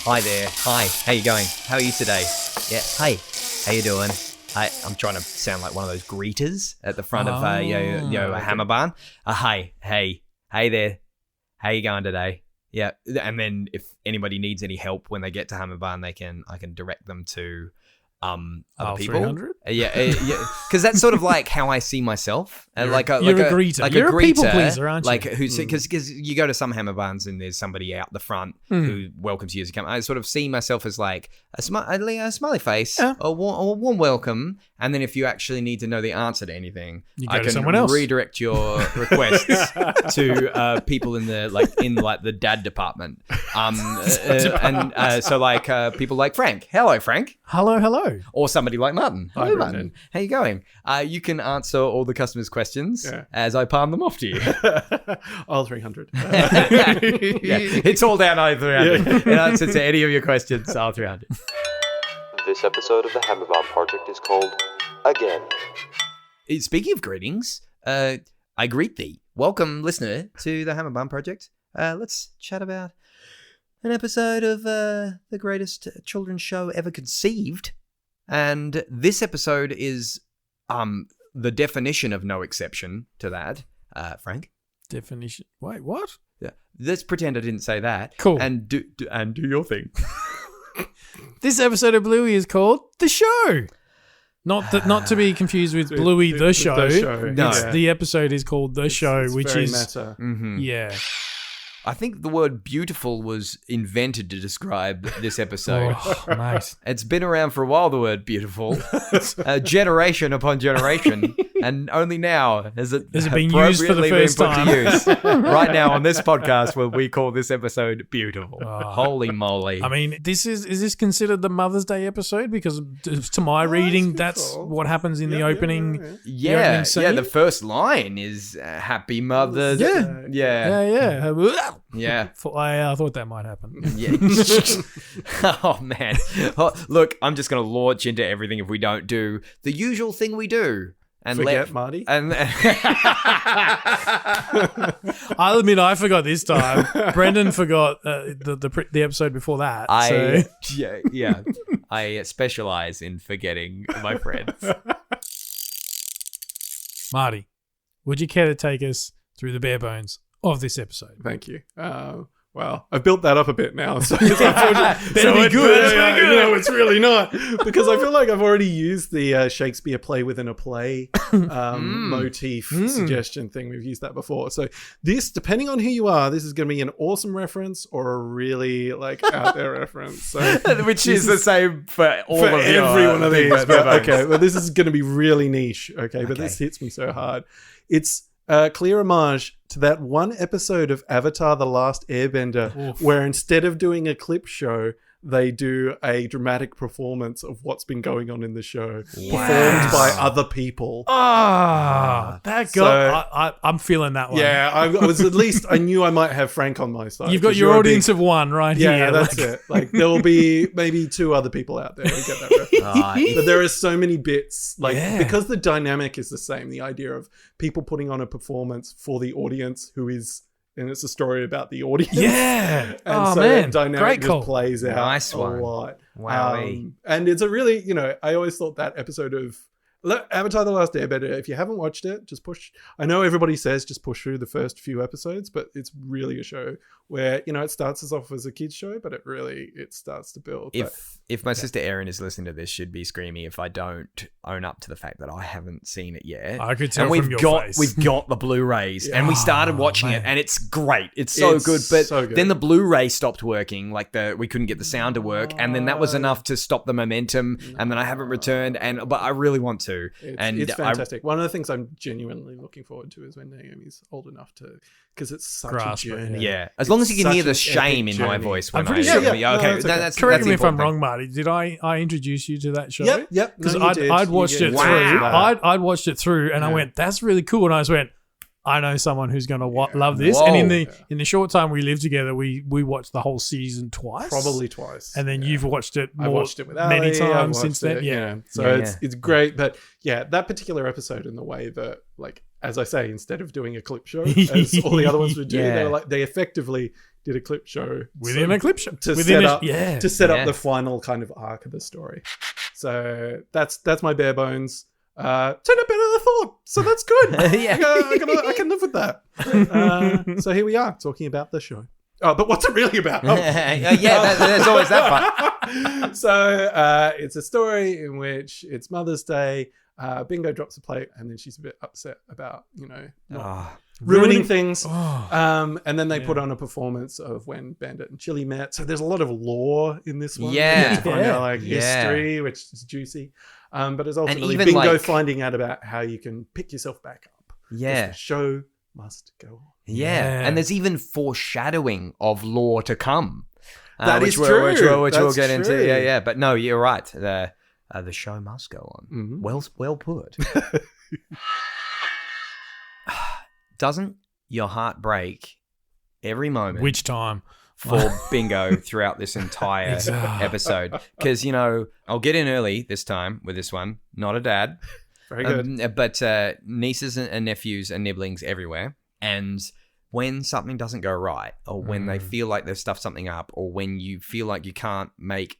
Hi there. Hi. How you going? How are you today? Yeah. Hey. How you doing? I'm trying to sound like one of those greeters at the front of a hammer barn. Hi. Hey. Hey there. How you going today? Yeah. And then if anybody needs any help when they get to hammer barn, I can direct them to other people. 300? Yeah. Because that's sort of like how I see myself. You're a greeter. Like you're a greeter, people pleaser, aren't you? Like because you go to some hammer barns and there's somebody out the front who welcomes you as you come. I sort of see myself as like a smiley face, a warm welcome, and then if you actually need to know the answer to anything, I can redirect your requests to people in the dad department. So people like Frank. Hello, Frank. Hello. Or somebody like Martin. Hi, Hello, Brendan. Martin. How you going? You can answer all the customers' questions as I palm them off to you. All 300. It's all down I-300. In answer to any of your questions, R300. This episode of the Hammerbound Project is called Again. Speaking of greetings, I greet thee. Welcome, listener, to the Hammerbound Project. Let's chat about an episode of the greatest children's show ever conceived. And this episode is the definition of no exception to that, Frank. Definition? Wait, what? Yeah. Let's pretend I didn't say that. Cool. And do your thing. This episode of Bluey is called The Show. Not to be confused with Bluey the Show. No. The episode is called The Show, it's which very is meta. Mm-hmm. Yeah. I think the word beautiful was invented to describe this episode. Oh, nice. It's been around for a while, the word beautiful. Generation upon generation. And only now has it been used for the first time. To use. Right now on this podcast where we call this episode beautiful. Oh. Holy moly. I mean, is this considered the Mother's Day episode? Because to my reading, that's what happens in the opening. Yeah, scene. the first line is Happy Mother's. Yeah. Yeah. I thought that might happen. Yeah. Oh, man. Look, I'm just going to launch into everything if we don't do the usual thing we do. And Marty. And I'll admit I forgot this time. Brendan forgot the episode before that. Yeah. I specialize in forgetting my friends. Marty, would you care to take us through the bare bones of this episode? Thank you. Well, I've built that up a bit now, so it's it's really not, because I feel like I've already used the Shakespeare play within a play motif suggestion thing. We've used that before. So this, depending on who you are, this is going to be an awesome reference or a really out there reference. So which is the same for every one of these. Okay, well, this is going to be really niche. Okay, but this hits me so hard. It's a clear homage to that one episode of Avatar: The Last Airbender, where instead of doing a clip show, they do a dramatic performance of what's been going on in the show, performed by other people. I'm feeling that one. Yeah, I was at least, I knew I might have Frank on my side. You've got your audience of one right here. Yeah, that's it. There will be maybe two other people out there who get that reference. But there are so many bits, because the dynamic is the same, the idea of people putting on a performance for the audience and it's a story about the audience. Yeah. And that dynamic just plays out nice a one. lot. Wow. And it's a really, I always thought that episode of Avatar: The Last Airbender, if you haven't watched it, just push. I know everybody says just push through the first few episodes, but it's really a show where, it starts us off as a kid's show, but it starts to build. If my sister Erin is listening to this, she'd be screaming if I don't own up to the fact that I haven't seen it yet. I could tell and from your face. We've got the Blu-rays, and we started watching it, and it's great. It's so good. But then the Blu-ray stopped working, we couldn't get the sound to work, and then that was enough to stop the momentum, and then I haven't returned, but I really want to. It's fantastic. One of the things I'm genuinely looking forward to is when Naomi's old enough to, because it's such a journey. Yeah, as long as you can hear the shame in my voice when pretty sure. Okay, that's correct me if I'm important. wrong, Marty. Did I introduce you to that show? Yep. Because I'd watched it through. I'd watched it through, and I went, "That's really cool." And I just went, I know someone who's going to love this. Whoa. And in the short time we lived together, we watched the whole season twice. Probably twice. And then you've watched it I watched it with many Ali, times since then. Yeah. So it's great. But yeah, that particular episode in the way that, like, as I say, instead of doing a clip show, as all the other ones would do, they effectively did a clip show within a clip show to within set up the final kind of arc of the story. So that's my bare bones. Turned out better than I thought, so that's good. Yeah. I can live with that. So here we are talking about the show. Oh, but what's it really about? Oh. There's always that part. So it's a story in which it's Mother's Day. Bingo drops a plate, and then she's a bit upset about ruining things. And then they put on a performance of when Bandit and Chili met. So there's a lot of lore in this one. Yeah. To find out history, which is juicy. But it's ultimately even Bingo finding out about how you can pick yourself back up. Yeah. The show must go on. Yeah. And there's even foreshadowing of lore to come. That is true. Which we'll That's get into. true. Yeah. But no, you're right. The show must go on. Mm-hmm. Well put. Doesn't your heart break every moment? Which time? For Bingo throughout this entire episode. Because, I'll get in early this time with this one. Not a dad. Very good. But nieces and nephews and nibblings everywhere. And when something doesn't go right, or when they feel like they've stuffed something up, or when you feel like you can't make...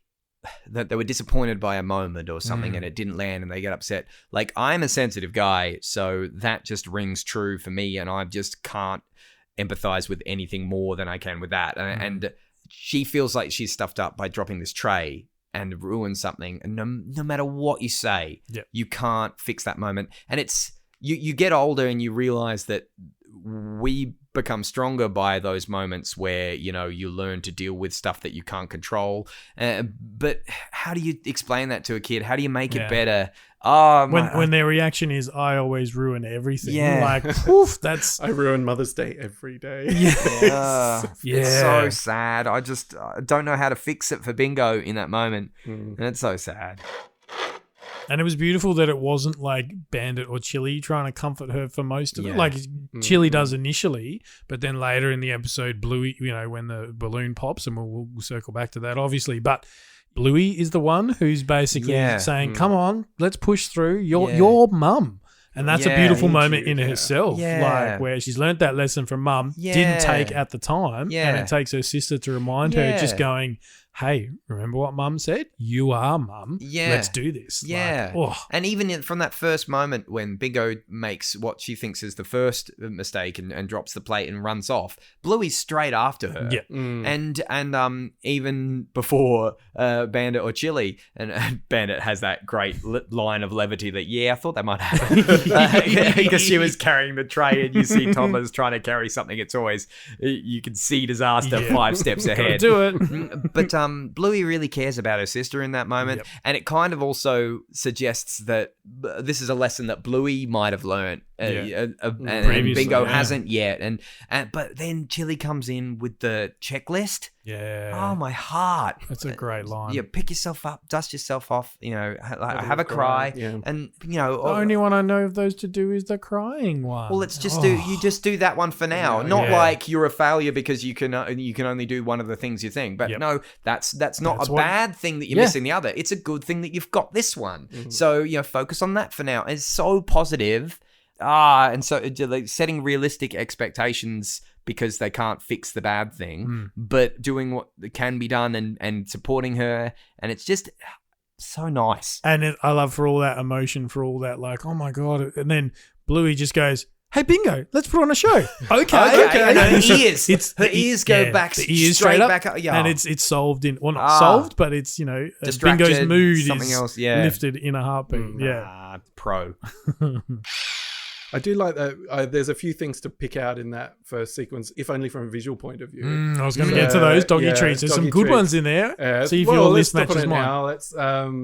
that they were disappointed by a moment or something and it didn't land and they get upset. Like, I'm a sensitive guy, so that just rings true for me, and I just can't empathize with anything more than I can with that. And she feels like she's stuffed up by dropping this tray and ruin something. And no matter what you say, you can't fix that moment. And it's you get older and you realize that we become stronger by those moments where, you learn to deal with stuff that you can't control. But how do you explain that to a kid? How do you make it better? When their reaction is, I always ruin everything. Yeah. Like, oof, that's... I ruin Mother's Day every day. It's so sad. I just don't know how to fix it for Bingo in that moment. And it's so sad. And it was beautiful that it wasn't like Bandit or Chili trying to comfort her for most of it. Like Chili does initially, but then later in the episode, Bluey, when the balloon pops, and we'll circle back to that obviously, but Bluey is the one who's basically saying, come on, let's push through. Your mum. And that's a beautiful moment in herself. Like, where she's learnt that lesson from mum, didn't take at the time. And it takes her sister to remind her, just going, hey, remember what mum said? You are mum. Yeah. Let's do this. Yeah. Like, and even from that first moment when Bingo makes what she thinks is the first mistake and drops the plate and runs off, Bluey's straight after her. Yeah. And even before Bandit or Chili, and Bandit has that great line of levity that, I thought that might happen. Because she was carrying the tray and you see toddlers trying to carry something. It's always, you can see disaster 5 steps ahead. Do it. But Bluey really cares about her sister in that moment. And it kind of also suggests that this is a lesson that Bluey might have learned and Bingo hasn't yet. But then Chili comes in with the checklist. Yeah. Oh, my heart. That's a great line. Yeah, pick yourself up, dust yourself off, have a cry. Yeah. And, the only one I know of those to do is the crying one. Well, let's just do that one for now. Not like you're a failure because you can only do one of the things you think. But no, that's not a bad thing that you're missing the other. It's a good thing that you've got this one. So, focus on that for now. It's so positive. And so like, setting realistic expectations because they can't fix the bad thing, but doing what can be done and supporting her. And it's just so nice. And I love for all that emotion, for all that, like, oh my God. And then Bluey just goes, hey, Bingo, let's put on a show. Okay. And her ears go back, the ears straight up, back up. Yeah. And it's solved in, well, not solved, but it's, Bingo's mood is lifted in a heartbeat. Pro. I do like that. There's a few things to pick out in that first sequence, if only from a visual point of view. I was going to get to those doggy treats. There's some good ones in there. See if your list matches mine. Now.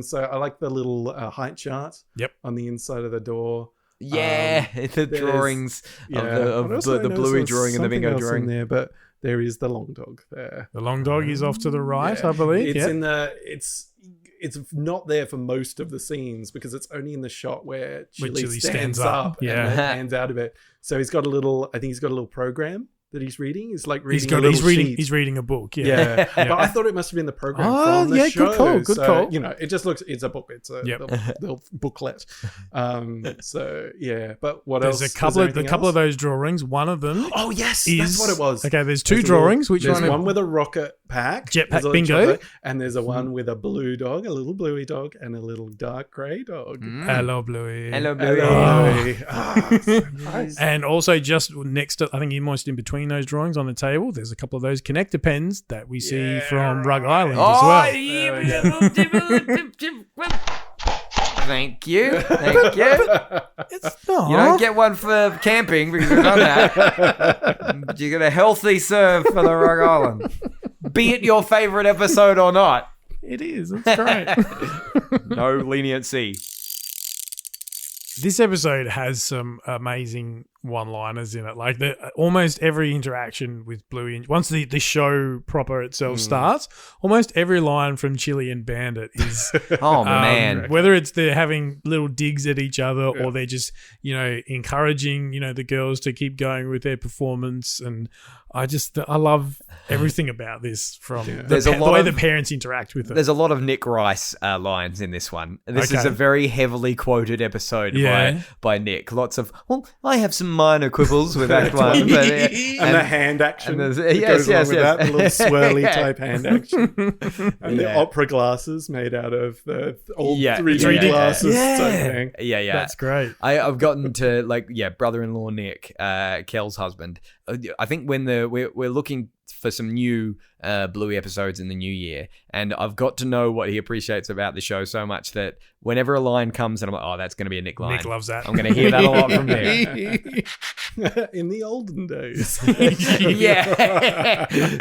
So I like the little height chart on the inside of the door. The drawings of the Bluey drawing and the Bingo drawing there, but there is the long dog there. The long dog is off to the right, I believe. It's not there for most of the scenes because it's only in the shot where Chili stands up and hands out of it. So he's got a little program that he's reading. He's like reading a little sheet. He's reading a book. Yeah. But I thought it must have been the program from the show. Good call. You know, it just looks. It's a book. It's a little booklet. So yeah. But what else? There's a couple of those drawings. One of them. Oh yes, that's what it was. Okay, there's two drawings. There's one with a rocket pack, jetpack bingo, and there's a one with a blue dog, a little bluey dog, and a little dark grey dog. Hello, Bluey. Hello, Bluey. So nice. And also just next to, I think almost in between those drawings on the table, there's a couple of those connector pens that we see from Rug Island as well. Thank you. It's not. You don't get one for camping because we've done that. But you get a healthy serve for the Rug Island. Be it your favourite episode or not. It is. It's great. No leniency. This episode has some amazing one-liners in it. Like almost every interaction with Bluey, once the show proper itself starts, almost every line from Chili and Bandit is man, whether it's they're having little digs at each other or they're just, you know, encouraging, you know, the girls to keep going with their performance. And I love everything about this from the way the parents interact with it. There's a lot of Nick Rice lines in this one. This is a very heavily quoted episode by Nick. Lots of, I have some minor quibbles with Act 1. But, and the hand action. With that, the little swirly type hand action. And the opera glasses made out of the old 3D glasses. Thing. Yeah. That's great. I've gotten to, brother-in-law Nick, Kel's husband. I think when we're looking for some new Bluey episodes in the new year, and I've got to know what he appreciates about the show so much that whenever a line comes and I'm like, oh, that's going to be a Nick line. Nick loves that. I'm going to hear that a lot from Nick. In the olden days.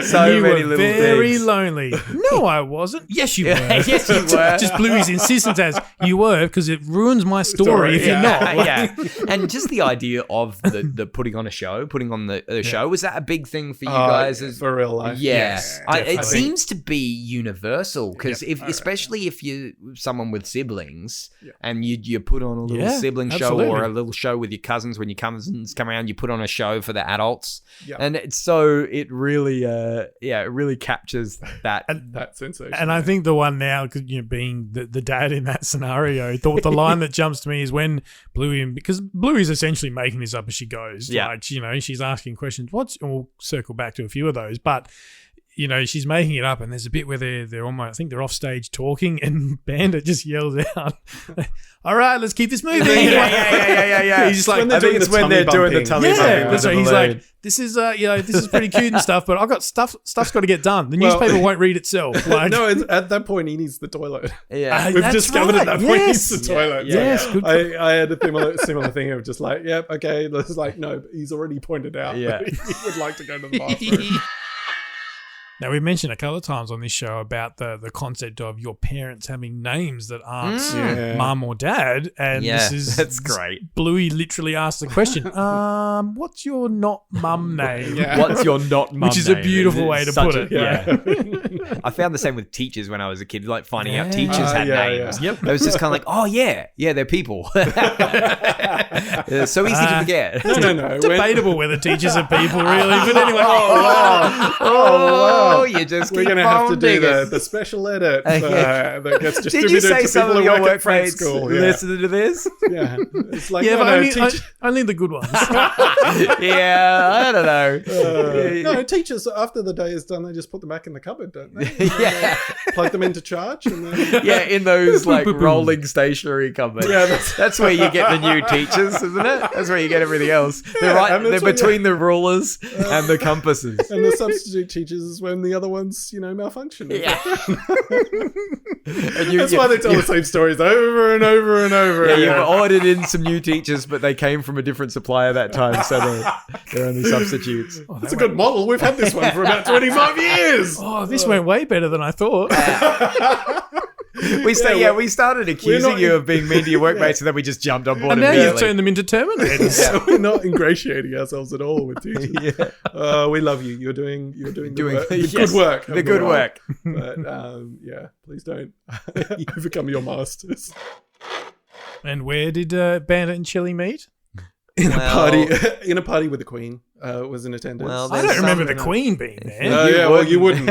So you many were little very things. lonely. No, I wasn't. Yes, you were. Yes, you were. Just Bluey's insistence as you were, because it ruins my story if you're not. And just the idea of the putting on a show, putting on the show, was that a big thing for you guys? For real life. Yeah. Yes, It seems to be universal because especially if you're someone with siblings and you put on a little sibling show or a little show with your cousins when your cousins come around, you put on a show for the adults. And it really captures that sensation. And I think the one now, because being the dad in that scenario, the line that jumps to me is when Bluey, because Bluey's essentially making this up as she goes. Yeah. Like, she's asking questions. And we'll circle back to a few of those, but she's making it up, and there's a bit where they're almost, I think they're off stage talking, and Bandit just yells out, "All right, let's keep this moving." Yeah. He's just like, I think it's when they're doing the tummy bumping. That's right. He's like, this is this is pretty cute and stuff, but I've got stuff's got to get done. The newspaper won't read itself. Like, no, at that point he needs the toilet. Yeah, we've discovered at that point he needs the toilet. Yes, so good. I had a similar thing of just like, yep, okay. It's like, no, but he's already pointed out that he would like to go to the bathroom. Now, we mentioned a couple of times on this show about the concept of your parents having names that aren't mum or dad. And that's great. Bluey literally asked the question, what's your not mum name? Yeah. What's your not mum name? Which is a beautiful way to put it. Yeah. I found the same with teachers when I was a kid, like finding out teachers had names. Yep. It was just kind of like, oh, yeah, they're people. It's so easy to forget. No. Debatable whether teachers are people, really. But anyway. Oh, you just we're going to have to do the special edit that gets distributed Did you say to some people of who your work at French workmates school. listen to this? Yeah. It's like, but only the good ones. Yeah, I don't know. No, teachers, after the day is done, they just put them back in the cupboard, don't they? Plug them into charge. And then... in those like rolling stationery cupboards. Yeah, that's where you get the new teachers, isn't it? That's where you get everything else. They're between the rulers and the compasses. And the substitute teachers is when the other ones, malfunction. Yeah. That's why they tell the same stories over and over and over. Yeah, you've ordered in some new teachers, but they came from a different supplier that time, so they're only substitutes. That's a good model. We've had this one for about 25 years. Oh, this went way better than I thought. We started accusing you of being mean to your workmates, and then we just jumped on board. And now you've turned them into Terminators. We're not ingraciating ourselves at all with teachers. We love you. You're doing the good work. The good work. But please don't overcome your masters. And where did Bandit and Chili meet? in a party with the Queen was in attendance. Well, I don't remember the Queen being there. Well, you wouldn't.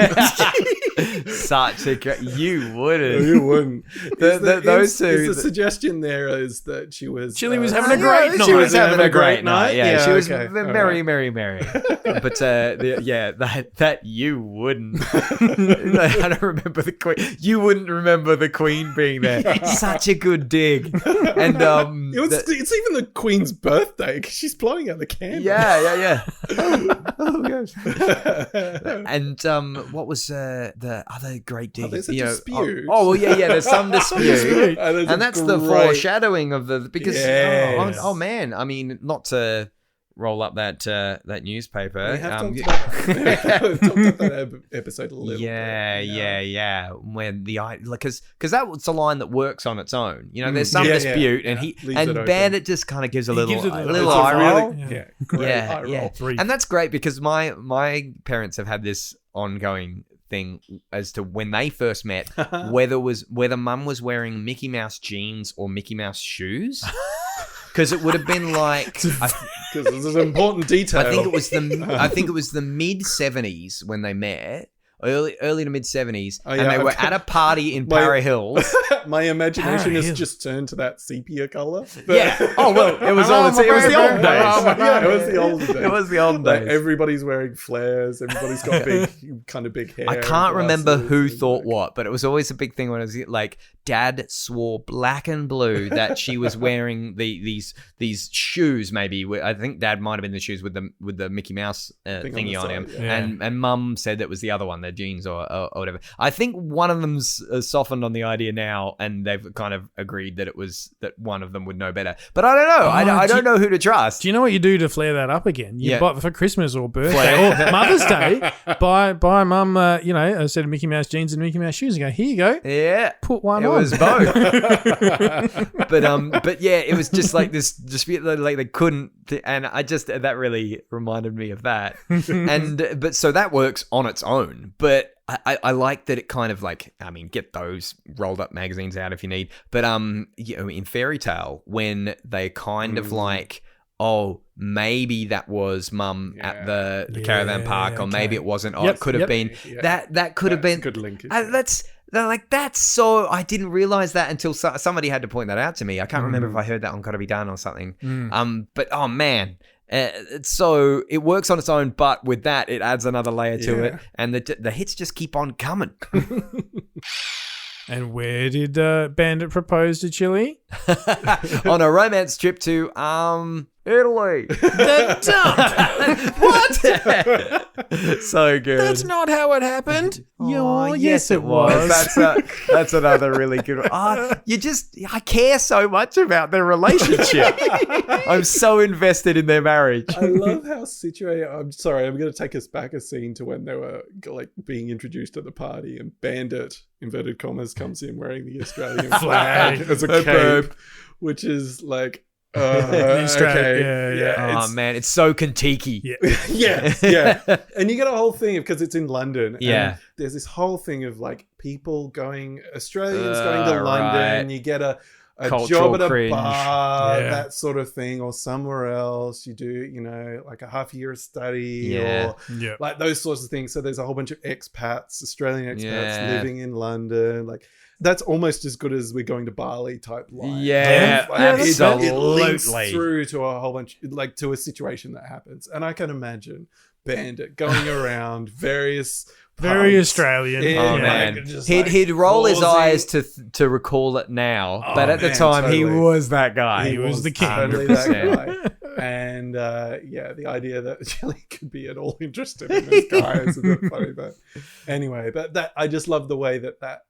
Such a you wouldn't. You wouldn't. Those two. The suggestion there is that she was. Chili was having a great night. She was having a great night. Yeah, she was okay. merry. But that you wouldn't. I don't remember the Queen. You wouldn't remember the Queen being there. Such a good dig. And it's even the Queen's birthday because she's blowing out the candle. Yeah. Oh gosh. And what was the other great dig? There's a dispute. Oh well, yeah. There's some dispute, and that's the foreshadowing of the because Yes. oh man, I mean, not to roll up that newspaper. We have talked about that episode a little bit. Yeah. When because that was a line that works on its own. You know, there's some dispute, and Bandit just kind of gives a little eye roll. Great eye roll. And that's great because my parents have had this ongoing thing as to when they first met, whether Mum was wearing Mickey Mouse jeans or Mickey Mouse shoes. Because it would have been like, because this is an important detail. I think it was the mid 70s when they met, early to mid 70s, and they were at a party in Para Hills. My imagination has just turned to that sepia color. Yeah. Oh well, it was the old days. It was the olden days. It was the olden days. Like, everybody's wearing flares. Everybody's got big hair. I can't remember who thought what, but it was always a big thing when it was like Dad swore black and blue that she was wearing these shoes. Maybe I think Dad might have been the shoes with the Mickey Mouse thingy on him, and Mum said that was the other one, the jeans or whatever. I think one of them's softened on the idea now, and they've kind of agreed that it was that one of them would know better. But I don't know. I don't know who to trust. Do you know what you do to flare that up again? You buy for Christmas or birthday or Mother's Day. Buy Mum, a set of Mickey Mouse jeans and Mickey Mouse shoes, and go, here you go. Yeah, put one on. It was both. but yeah, it was just like this dispute. Like they couldn't, and that really reminded me of that. But so that works on its own. But I like that it kind of like, I mean, get those rolled up magazines out if you need. But in Fairy Tale, when they kind of like, oh, maybe that was Mum at the caravan park, or maybe it wasn't. Oh, it could have been that could have been. Good link. That's so. I didn't realize that until somebody had to point that out to me. I can't remember if I heard that on Gotta Be Done or something. But oh man. So it works on its own, but with that, it adds another layer to it, and the hits just keep on coming. And where did Bandit propose to Chili? On a romance trip to Italy. The dump. What? So good. That's not how it happened. Oh, yes, it was. That's another really good one. I care so much about their relationship. I'm so invested in their marriage. I love how situated. I'm sorry, I'm going to take us back a scene to when they were like being introduced at the party, and Bandit, inverted commas, comes in wearing the Australian flag as a cape, which is like. Okay. Oh man, it's so Kentucky. Yeah. And you get a whole thing because it's in London. Yeah. And there's this whole thing of like people Australians going to London. Right. You get a job at a bar, that sort of thing, or somewhere else. You do, like a half year of study or like those sorts of things. So there's a whole bunch of expats, Australian expats living in London. Like, that's almost as good as we're going to Bali type line. Yeah, absolutely. It links through to a whole bunch, like to a situation that happens. And I can imagine Bandit going around very Australian. Man, he'd roll his eyes to recall it now, but at the time he was that guy. He was the king. Totally that guy. And the idea that Jelly could be at all interested in this guy is a bit funny. But anyway, but I just love the way that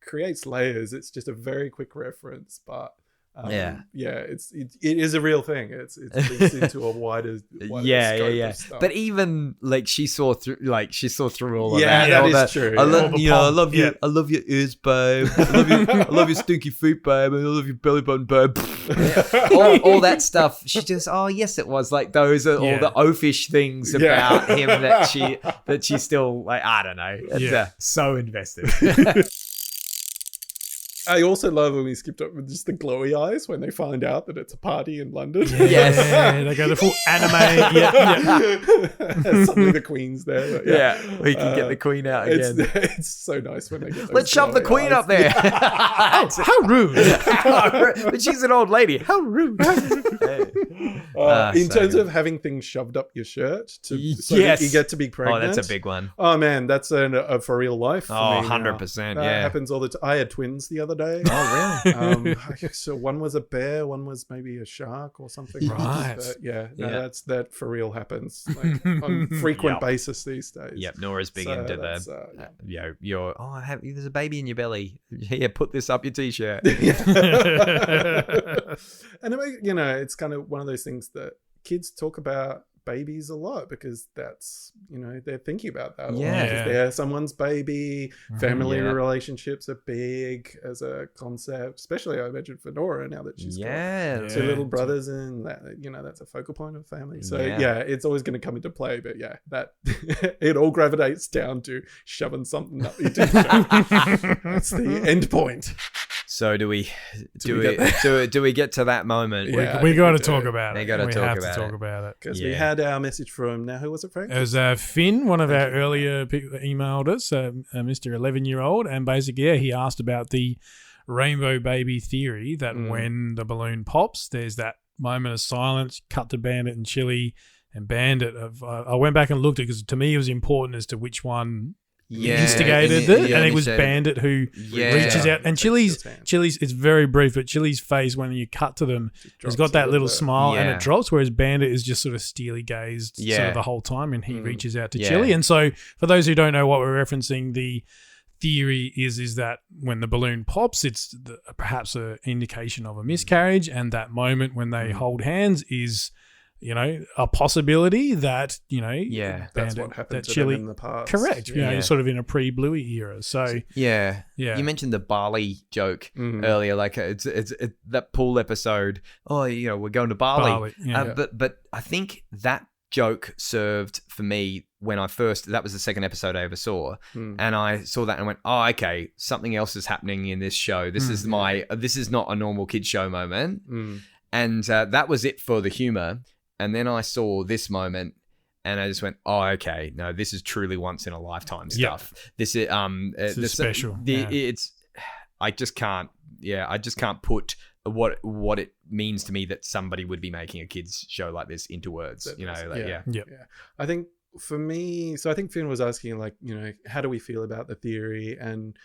creates layers. It's just a very quick reference, but it is a real thing. It leads into a wider scope of stuff. But even like she saw through all of that. Yeah, that is true. I love your ears, babe. I love your stinky feet, babe. I love your belly button, babe. all that stuff. She just, oh yes, it was like those are all the oafish things about him that she still like. I don't know. It's, so invested. I also love when we skipped up with just the glowy eyes when they find out that it's a party in London. Yes. Yeah, they go the full anime. Yeah. Suddenly the Queen's there. But we can get the Queen out again. It's so nice when they get those Let's shove the glowy Queen eyes. up there. How rude. But she's an old lady. How rude. In terms of having things shoved up your shirt so Yes. that you get to be pregnant. Oh, that's a big one. Oh man, that's a for real life. For Oh, me now. 100%, That yeah. happens all the time. I had twins the other day. Oh, really? So one was a bear, one was maybe a shark or something. Right. But yeah, no, Yeah. that for real happens like, on frequent basis these days. Yep, Nora's big So into that's, there's a baby in your belly. Here, put this up your t-shirt. And it's kind of one of those things that kids talk about babies a lot because that's they're thinking about that a lot. Yeah. If they're someone's baby, family Yeah. relationships are big as a concept, especially I imagine for Nora now that she's got Yeah. two little brothers and that that's a focal point of family. So Yeah. it's always going to come into play, but that it all gravitates down to shoving something up your t-shirt. That's the end point. So do we we get to that moment? Yeah. We got to talk about They it. gotta we talk have about to talk it. about it. Because Yeah. we had our message from, now who was it, Frank? It was Finn, one of our earlier people emailed us, Mr. 11-year-old, and basically, he asked about the rainbow baby theory that when the balloon pops, there's that moment of silence, cut to Bandit and Chili, and Bandit. I went back and looked at it because to me it was important as to which one instigated it, and it was Bandit who reaches out. And Chili's, it's very brief, but Chili's face when you cut to them, has got that little smile and it drops, whereas Bandit is just sort of steely gazed sort of the whole time, and he reaches out to Chili. And so, for those who don't know what we're referencing, the theory is that when the balloon pops, it's perhaps an indication of a miscarriage, and that moment when they hold hands is a possibility that, that's what happened to Chili, them in the past. correct. Sort of in a pre-Bluey era. So Yeah. Yeah. You mentioned the Bali joke earlier, like it's that pool episode. Oh, we're going to Bali. But I think that joke served for me when that was the second episode I ever saw, and I saw that and went, oh, okay, something else is happening in this show. This is not a normal kid show moment, and that was it for the humor. And then I saw this moment, and I just went, "Oh, okay. No, this is truly once in a lifetime stuff. This is this is special. I just can't put what it means to me that somebody would be making a kids show like this into words. I think for me, so I think Finn was asking how do we feel about the theory, and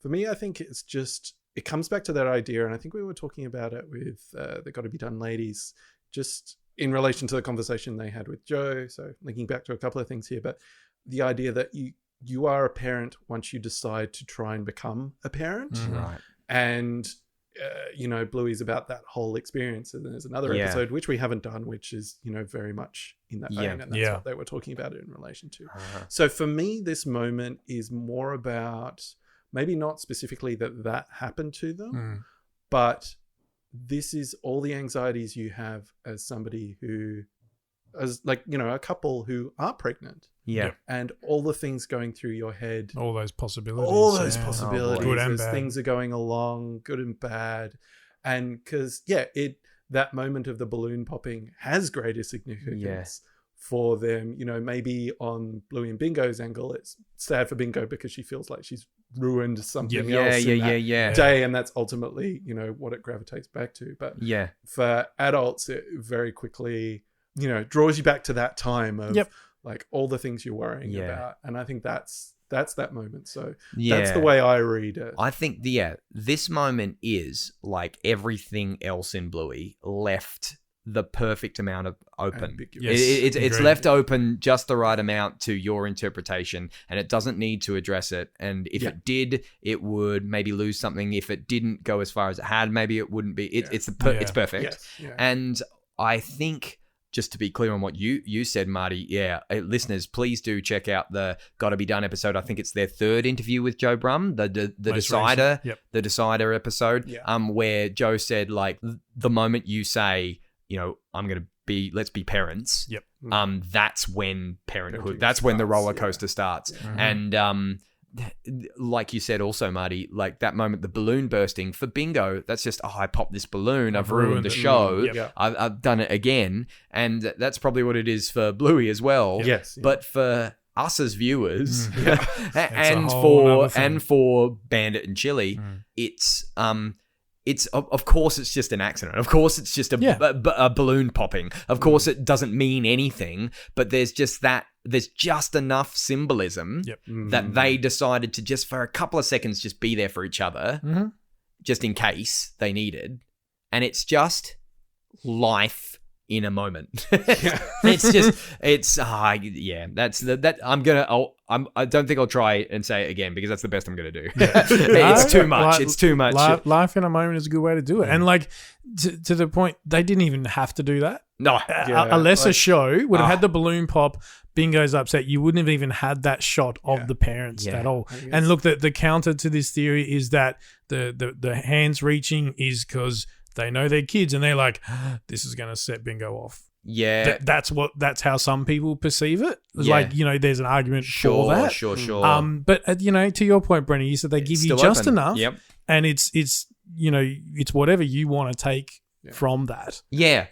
for me, I think it's just it comes back to that idea, and I think we were talking about it with the Gotta Be Done ladies, just in relation to the conversation they had with Joe. So linking back to a couple of things here, but the idea that you are a parent once you decide to try and become a parent. Right. And, Bluey's about that whole experience. And there's another episode, which we haven't done, which is, very much in that vein. And that's what they were talking about it in relation to. So for me, this moment is more about maybe not specifically that happened to them, but this is all the anxieties you have as somebody who, as a couple who are pregnant. Yeah. And all the things going through your head. All those possibilities. Good and as bad. things are going along, good and bad. And because, that moment of the balloon popping has greater significance for them. Maybe on Bluey and Bingo's angle, it's sad for Bingo because she feels like she's ruined something else in that day, and that's ultimately what it gravitates back to. But for adults, it very quickly draws you back to that time of like all the things you're worrying about, and I think that's that moment. So that's the way I read it. I think this moment is like everything else in Bluey, left the perfect amount of open. It's left open just the right amount to your interpretation, and it doesn't need to address it. And if it did, it would maybe lose something. If it didn't go as far as it had, maybe it wouldn't be. It's perfect. And I think, just to be clear on what you said, Marty, listeners, please do check out the Gotta Be Done episode. I think it's their third interview with Joe Brumm, the Decider, the Decider episode, where Joe said, like, the moment you say, let's be parents. That's when parenthood, that's when the roller coaster starts. And like you said also, Marty, like that moment, the balloon bursting for Bingo, that's just, I popped this balloon, I've ruined the show, I've done it again. And that's probably what it is for Bluey as well. Yes. But for us as viewers and for Bandit and Chili, it's of course it's just an accident. Of course it's just a balloon popping. Of course it doesn't mean anything, but there's just enough symbolism that they decided to just for a couple of seconds just be there for each other, just in case they needed. And it's just life in a moment. I don't think I'll try and say it again because that's the best I'm going to do. It's too much. It's too much. Life in a moment is a good way to do it. And like to the point, they didn't even have to do that. No. A lesser show would have had the balloon pop, Bingo's upset. You wouldn't have even had that shot of the parents at all. And look, the counter to this theory is that the hands reaching is because they know they're kids and they're like, this is going to set Bingo off. Yeah. That's how some people perceive it. Like, there's an argument for that. Sure. But to your point, Brenny, you said they give you just enough. Yep. And it's whatever you want to take from that. Yeah.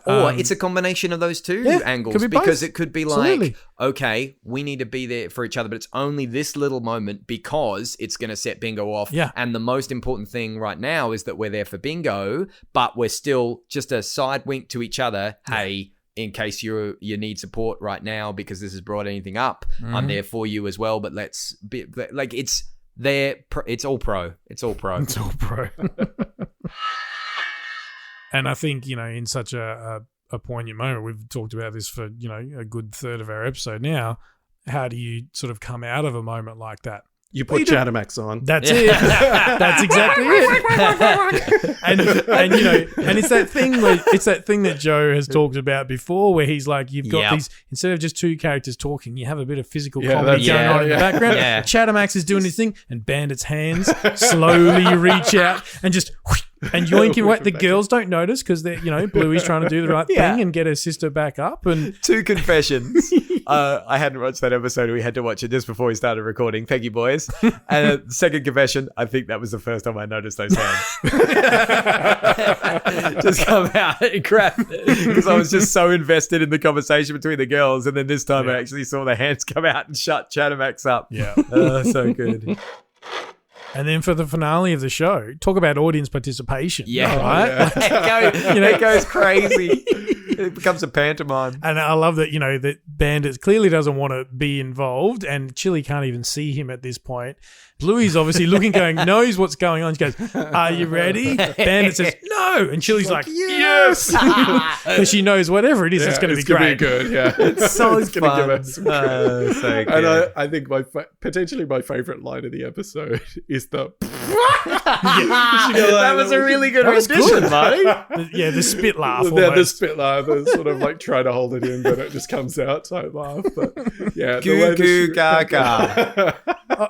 Or it's a combination of those two angles, because it could be like, okay, we need to be there for each other, but it's only this little moment because it's going to set Bingo off. Yeah. And the most important thing right now is that we're there for Bingo, but we're still just a side wink to each other. Hey, in case you need support right now because this has brought anything up, I'm there for you as well. But let's be like, it's there. It's all pro. It's all pro. It's all pro. And I think, in such a poignant moment, we've talked about this for, a good third of our episode now. How do you sort of come out of a moment like that? You put Chattermax on. That's it. That's exactly it. and it's that thing that Joe has talked about before, where he's like, you've got these, instead of just two characters talking, you have a bit of physical comedy going on in the background. Yeah. Chattermax is doing his thing, and Bandit's hands slowly reach out and just and yoinking away. The girls don't notice because they're, Bluey's trying to do the right thing and get her sister back up. And two confessions. I hadn't watched that episode. We had to watch it just before we started recording. Thank you, boys. And the second confession, I think that was the first time I noticed those hands. Just come out and grab it. Because I was just so invested in the conversation between the girls. And then this time I actually saw the hands come out and shut Chattermax up. Yeah. So good. And then for the finale of the show, talk about audience participation. Yeah. Right? It goes crazy. It becomes a pantomime. And I love that, that Bandit clearly doesn't want to be involved, and Chili can't even see him at this point. Bluey's obviously looking, knows what's going on. She goes, "Are you ready?" Bandit says, "No." And Chili's like, "Yes." Because she knows whatever it is, it's going to be great. Good, yeah. It's so it's going to give us so good. And I think potentially my favorite line of the episode is the... That was a really good rendition, Marty. The spit laugh. The spit laugh. The sort of like try to hold it in, but it just comes out type laugh. But yeah, goo goo gaga.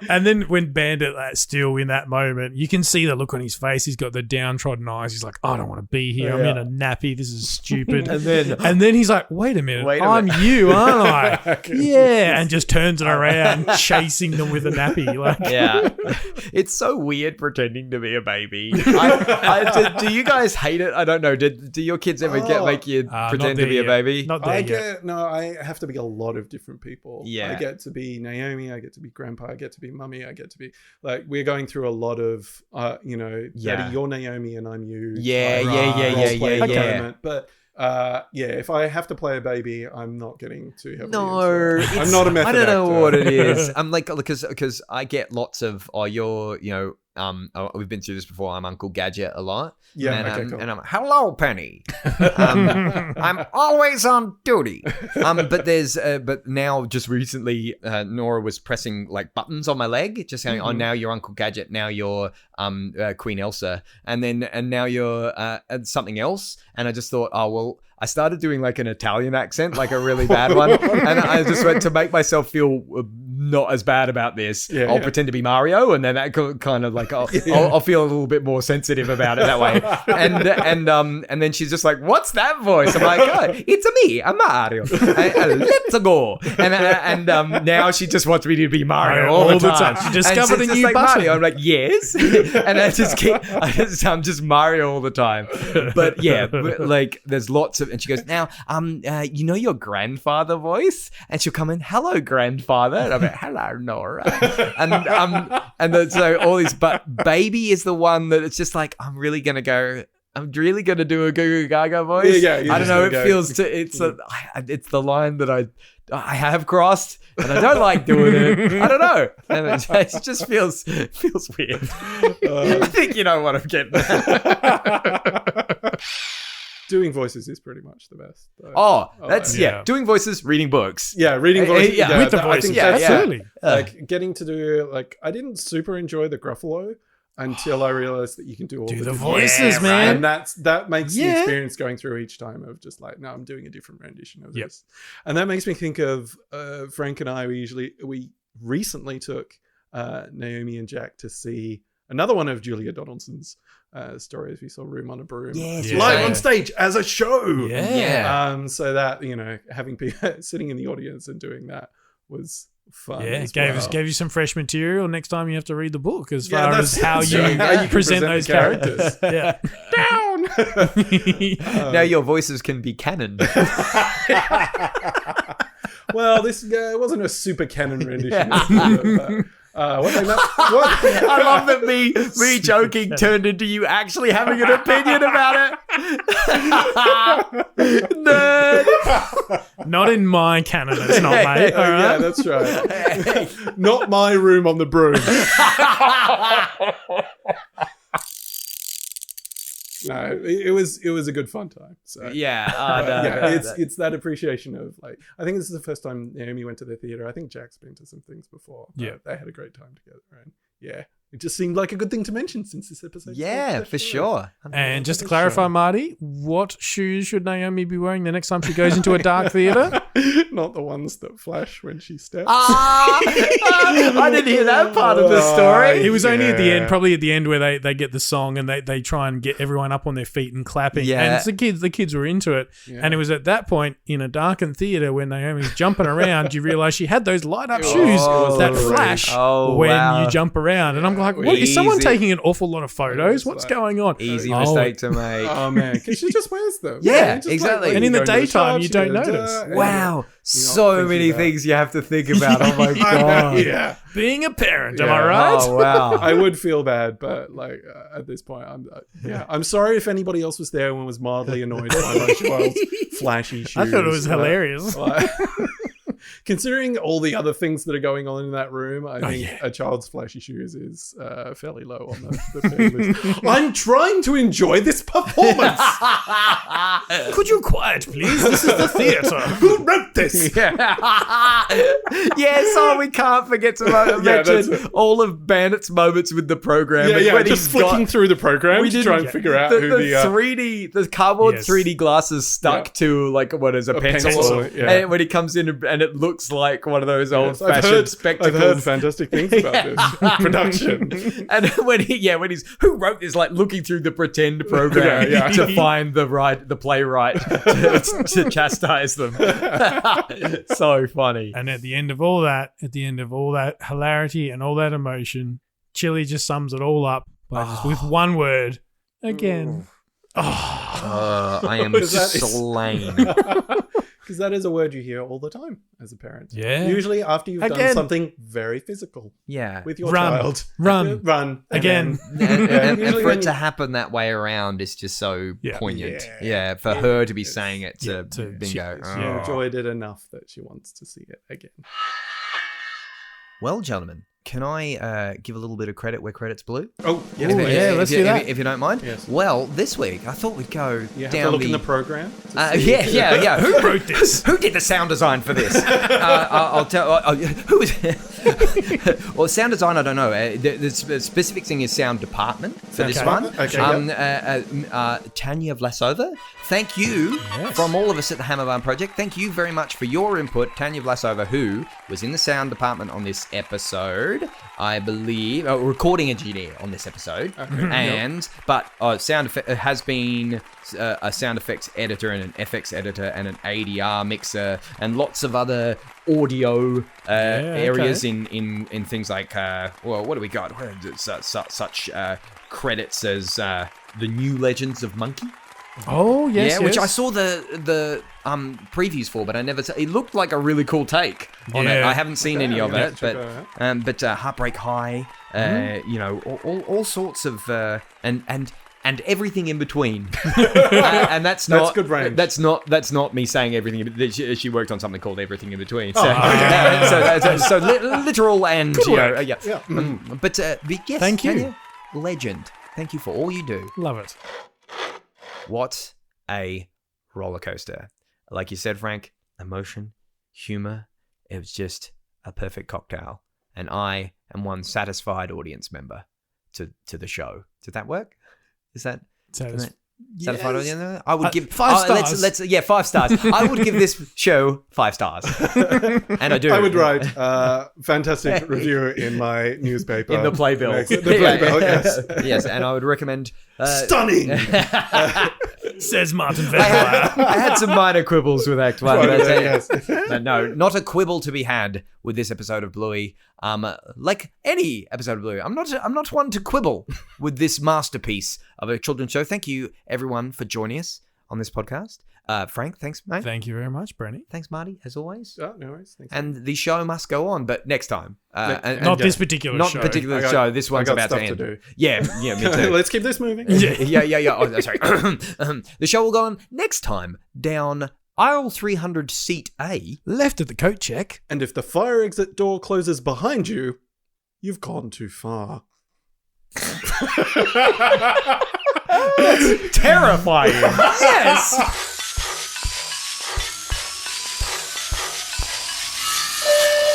And then when Bandit still in that moment, you can see the look on his face. He's got the downtrodden eyes. He's like, I don't want to be here. I'm in a nappy. This is stupid. and then he's like, wait a minute. I'm you, aren't I? Yeah. And just turns it around, chasing them with a nappy. It's so weird pretending to be a baby. Do you guys hate it? I don't know. Do your kids ever make you pretend to be a baby? Not there yet. I have to be a lot of different people. Yeah. I get to be Naomi. I get to be Grandpa. I get to be Mummy. I get to be like, we're going through a lot of, Daddy, you're Naomi and I'm you. Yeah. But if I have to play a baby, I'm not getting too heavily. No, I'm not a method I don't know actor. what it is. I'm like, because I get lots of, you're, we've been through this before. I'm Uncle Gadget a lot. Yeah, and, cool. And I'm, hello, Penny. I'm always on duty. But now just recently, Nora was pressing like buttons on my leg, just saying, "Oh, now you're Uncle Gadget. Now you're Queen Elsa, and now you're something else." And I just thought, oh well. I started doing like an Italian accent, like a really bad one. And I just went to make myself feel not as bad about this. Yeah, I'll yeah. pretend to be Mario, and then that kind of like I'll feel a little bit more sensitive about it that way. And then she's just like, "What's that voice?" I'm like, "Oh, it's me, I'm Mario. Let's go." And now she just wants me to be Mario all the time. She discovered a new like, button. Mario. I'm like, yes, and I'm just Mario all the time. But yeah, like there's lots of, and she goes, now, you know your grandfather voice, and she'll come in, hello grandfather, and I'm like, hello Nora, and then, so all these, but baby is the one that it's just like I'm really gonna do a Goo Goo Gaga voice. Yeah, I don't know. It feels it's the line that I have crossed, and I don't like doing it. I don't know. And it just feels weird. I think you know what I'm getting at. Doing voices is pretty much the best. That's doing voices, reading books. Yeah, reading voices. With the voices. Absolutely. Like getting to do, like, I didn't super enjoy the Gruffalo until I realized that you can do all the voices, man. And that makes the experience going through each time of just like, no, I'm doing a different rendition of this. And that makes me think of Frank and I. We recently took Naomi and Jack to see another one of Julia Donaldson's stories. We saw Room on a Broom live on stage as a show. So that, you know, having people sitting in the audience and doing that was fun. Yeah, gave you some fresh material next time you have to read the book as far as how you present those characters. Yeah. Down. Now your voices can be canon. Well, this wasn't a super canon rendition. What? I love that me joking turned into you actually having an opinion about it. Nerd. Not in my canon, it's not, mate. All right? Yeah, that's right. Not my Room on the Broom. No, it was a good fun time. So it's that appreciation of, like, I think this is the first time Naomi went to the theater. I think Jack's been to some things before. Yeah, they had a great time together, and it just seemed like a good thing to mention since this episode. Yeah, for sure. And just to clarify, Marty, what shoes should Naomi be wearing the next time she goes into a dark theater? Not the ones that flash when she steps. I didn't hear that part of the story. It was only at the end, probably at the end, where they get the song and they try and get everyone up on their feet and clapping. Yeah. And it's the kids were into it. Yeah. And it was at that point in a darkened theater when Naomi's jumping around, you realise she had those light up shoes that flash when you jump around. And I'm like, what, is someone taking an awful lot of photos? What's going on? Easy mistake to make. Oh man, because she just wears them. Yeah, exactly. And in the daytime, you don't notice. Wow, so many things you have to think about. Oh my god. Yeah, being a parent, am I right? Oh wow. I would feel bad, but like at this point, I'm sorry if anybody else was there and was mildly annoyed by my child's flashy shoes. I thought it was hilarious. Considering all the other things that are going on in that room, I think a child's flashy shoes is fairly low on the pay list. I'm trying to enjoy this performance. Could you quiet, please? This is the theatre. Who wrote this? We can't forget to mention all of Bandit's moments with the program. When just flicking through the program to try and figure out who the cardboard 3D glasses stuck to, like, what is a pencil. And when he comes in and it looks like one of those old-fashioned spectacles. I've heard fantastic things about this production. And when he's who wrote this, like, looking through the pretend program to find the playwright to chastise them. So funny. And at the end of all that hilarity and all that emotion, Chili just sums it all up by just with one word: again. I am slain. Because that is a word you hear all the time as a parent. Yeah. Usually after you've done something very physical. Yeah. With your child. Run. Again. And for it to happen that way around is just so poignant. Yeah. For her to be saying it to Bingo. She enjoyed it enough that she wants to see it again. Well, gentlemen, can I give a little bit of credit where credit's blue? Oh, let's do that. If you don't mind. Yes. Well, this week I thought we'd go you have down to look in the program. Who wrote this? Who did the sound design for this? I'll tell. Who is? Well, sound design, I don't know. The specific thing is sound department for this Okay. one. Okay, Tanya Vlasova, thank you from all of us at the Hammerbarn Project. Thank you very much for your input. Tanya Vlasova, who was in the sound department on this episode, I believe, recording engineer on this episode, but sound effect has been a sound effects editor and an FX editor and an ADR mixer and lots of other audio areas in things like what do we got? Such credits as the New Legends of Monkey. Oh yes, which I saw the previews for, but I never. It looked like a really cool take on it. I haven't seen any of it, but Heartbreak High, all sorts of and everything in between. And that's good range. That's not me saying everything. She worked on something called Everything in Between. So, so literal and But yes, thank you, Tanya, legend. Thank you for all you do. Love it. What a roller coaster. Like you said, Frank, emotion, humor, it was just a perfect cocktail. And I am one satisfied audience member to the show. Did that work? Is that satisfied audience? I would give 5 stars. Let's 5 stars. I would give this show 5 stars. And I do. I would write fantastic review in my newspaper. In the playbill. The playbill, yes. Yes, and I would recommend... Stunning! Says Martin I Vandermeer. had some minor quibbles with Act 1. Yes. But no, not a quibble to be had with this episode of Bluey. Like any episode of Bluey, I'm not one to quibble with this masterpiece of a children's show. Thank you, everyone, for joining us on this podcast. Frank, thanks, mate. Thank you very much, Brenny. Thanks, Marty, as always. Oh, no worries. Thanks. And the show must go on, but next time. Not this particular show. Not particular show. This one's about to end. do. Yeah, me too. Let's keep this moving. Yeah. Oh, sorry. The show will go on next time down aisle 300, seat A. Left at the coat check. And if the fire exit door closes behind you, you've gone too far. That's terrifying. Yes.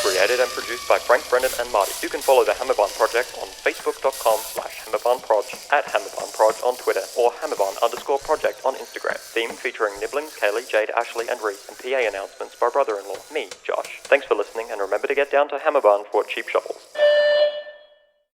Created and produced by Frank, Brendan, and Marty. You can follow the Hammerbarn Project on facebook.com/HammerbarnProj, at HammerbarnProj on Twitter, or Hammerbarn_project on Instagram. Theme featuring Nibblings, Kaylee, Jade, Ashley, and Ree, and PA announcements by brother-in-law, me, Josh. Thanks for listening, and remember to get down to Hammerbarn for cheap shovels.